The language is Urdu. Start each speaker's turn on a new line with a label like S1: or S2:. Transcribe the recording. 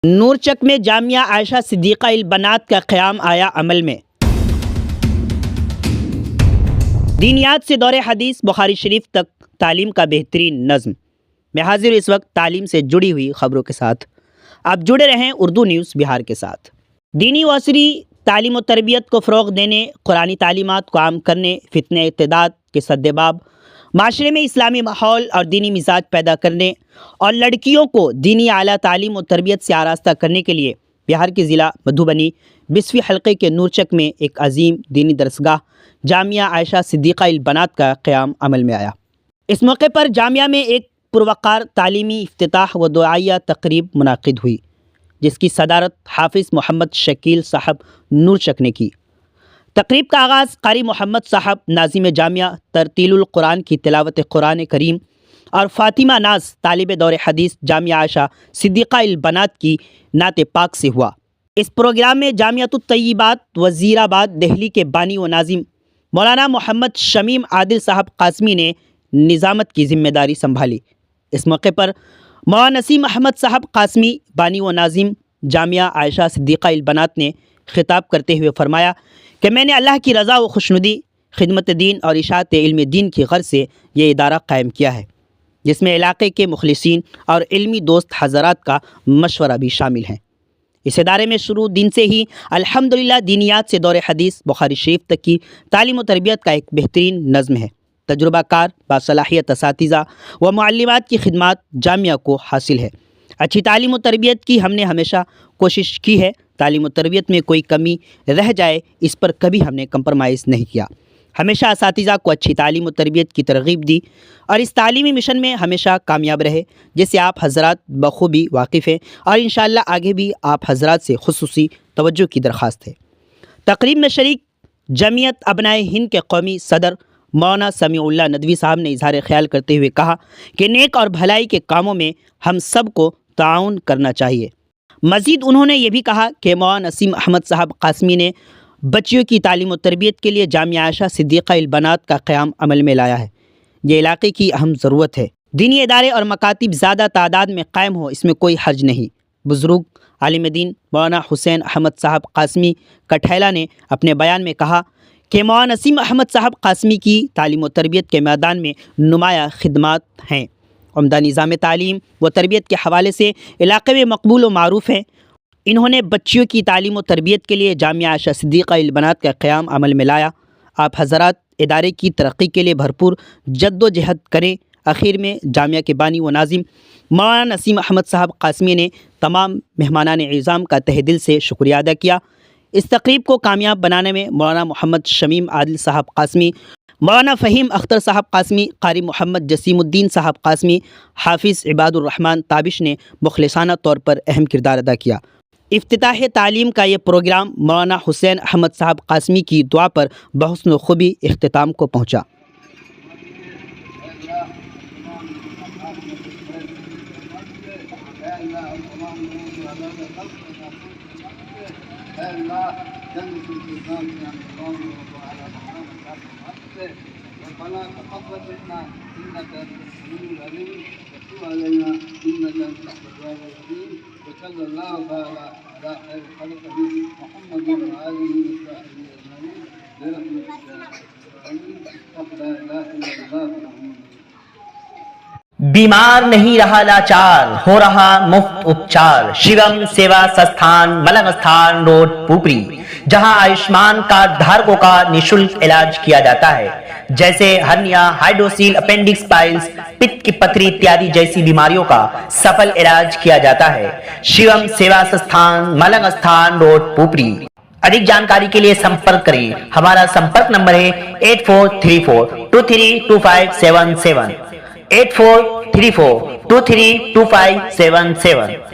S1: نورچک میں جامعہ عائشہ صدیقہ البنات کا قیام آیا عمل میں۔ دینیات سے دور حدیث بخاری شریف تک تعلیم کا بہترین نظم۔ میں حاضر اس وقت تعلیم سے جڑی ہوئی خبروں کے ساتھ۔ آپ جڑے رہیں اردو نیوز بہار کے ساتھ۔ دینی و عصری تعلیم و تربیت کو فروغ دینے، قرآنی تعلیمات کو عام کرنے، فتنہ ارتداد کے سدباب، معاشرے میں اسلامی ماحول اور دینی مزاج پیدا کرنے اور لڑکیوں کو دینی اعلیٰ تعلیم و تربیت سے آراستہ کرنے کے لیے بہار کے ضلع مدھوبنی 20ویں حلقے کے نورچک میں ایک عظیم دینی درسگاہ جامعہ عائشہ صدیقہ البنات کا قیام عمل میں آیا۔ اس موقع پر جامعہ میں ایک پروقار تعلیمی افتتاح و دعائیہ تقریب منعقد ہوئی، جس کی صدارت حافظ محمد شکیل صاحب نورچک نے کی۔ تقریب کا آغاز قاری محمد صاحب ناظم جامعہ ترتیل القرآن کی تلاوت قرآن کریم اور فاطمہ ناز طالب دور حدیث جامعہ عائشہ صدیقہ البنات کی نعت پاک سے ہوا۔ اس پروگرام میں جامعۃ الطیبات وزیر آباد دہلی کے بانی و ناظم مولانا محمد شمیم عادل صاحب قاسمی نے نظامت کی ذمہ داری سنبھالی۔ اس موقع پر مولانا نسیم احمد صاحب قاسمی بانی و ناظم جامعہ عائشہ صدیقہ البنات نے خطاب کرتے ہوئے فرمایا کہ میں نے اللہ کی رضا و خوشنودی، خدمت دین اور اشاعت علم دین کی غرض سے یہ ادارہ قائم کیا ہے، جس میں علاقے کے مخلصین اور علمی دوست حضرات کا مشورہ بھی شامل ہیں۔ اس ادارے میں شروع دن سے ہی الحمدللہ دینیات سے دور حدیث بخاری شریف تک کی تعلیم و تربیت کا ایک بہترین نظم ہے۔ تجربہ کار باصلاحیت اساتذہ و معلمات کی خدمات جامعہ کو حاصل ہے۔ اچھی تعلیم و تربیت کی ہم نے ہمیشہ کوشش کی ہے۔ تعلیم و تربیت میں کوئی کمی رہ جائے اس پر کبھی ہم نے کمپرمائز نہیں کیا۔ ہمیشہ اساتذہ کو اچھی تعلیم و تربیت کی ترغیب دی اور اس تعلیمی مشن میں ہمیشہ کامیاب رہے، جس سے آپ حضرات بخوبی واقف ہیں اور انشاءاللہ آگے بھی آپ حضرات سے خصوصی توجہ کی درخواست ہے۔ تقریب میں شریک جمعیت ابنائے ہند کے قومی صدر مولانا سمیع اللہ ندوی صاحب نے اظہار خیال کرتے ہوئے کہا کہ نیک اور بھلائی کے کاموں میں ہم سب کو تعاون کرنا چاہیے۔ مزید انہوں نے یہ بھی کہا کہ مولانا نسیم احمد صاحب قاسمی نے بچیوں کی تعلیم و تربیت کے لیے جامعہ عائشہ صدیقہ البنات کا قیام عمل میں لایا ہے۔ یہ علاقے کی اہم ضرورت ہے۔ دینی ادارے اور مکاتب زیادہ تعداد میں قائم ہو، اس میں کوئی حرج نہیں۔ بزرگ عالم دین مولانا حسین احمد صاحب قاسمی کٹھیلا نے اپنے بیان میں کہا کہ مولانا نسیم احمد صاحب قاسمی کی تعلیم و تربیت کے میدان میں نمایاں خدمات ہیں۔ عمدہ نظام تعلیم و تربیت کے حوالے سے علاقے میں مقبول و معروف ہیں۔ انہوں نے بچیوں کی تعلیم و تربیت کے لیے جامعہ عائشہ صدیقہ البنات کا قیام عمل میں لایا۔ آپ حضرات ادارے کی ترقی کے لیے بھرپور جد و جہد کریں۔ آخر میں جامعہ کے بانی و ناظم مولانا نسیم احمد صاحب قاسمی نے تمام مہمانان اعظام کا تہ دل سے شکریہ ادا کیا۔ اس تقریب کو کامیاب بنانے میں مولانا محمد شمیم عادل صاحب قاسمی، مولانا فہیم اختر صاحب قاسمی، قاری محمد جسیم الدین صاحب قاسمی، حافظ عباد الرحمن تابش نے مخلصانہ طور پر اہم کردار ادا کیا۔ افتتاح تعلیم کا یہ پروگرام مولانا حسین احمد صاحب قاسمی کی دعا پر بحسن و خوبی اختتام کو پہنچا۔
S2: ربنا تقبل منا انك انت السميع العليم وتب علينا انك انت التواب الرحيم وصلى الله تعالى على خير خلقه محمد وآله وصحبه اجمعين برحمتك يا ارحم لا اله الا الله۔
S3: بیمار نہیں رہا لاچار، ہو رہا مفت اپچار۔ شیوم سیوا سستھان ملنگ استھان روڈ پوپری، جہاں آیوشمان کارڈ دھارکوں کا نشلک علاج کیا جاتا ہے، جیسے ہرنیا، ہائیڈروسیل، اپینڈکس پائلز، پت کی پتھری اتیادی جیسی بیماریوں کا سفل علاج کیا جاتا ہے۔ شیوم سیوا سستھان ملنگ استھان روڈ پوپری۔ ادھک جانکاری کے لیے سمپرک کریں۔ ہمارا سمپرک نمبر ہے 8434232577 8434232577۔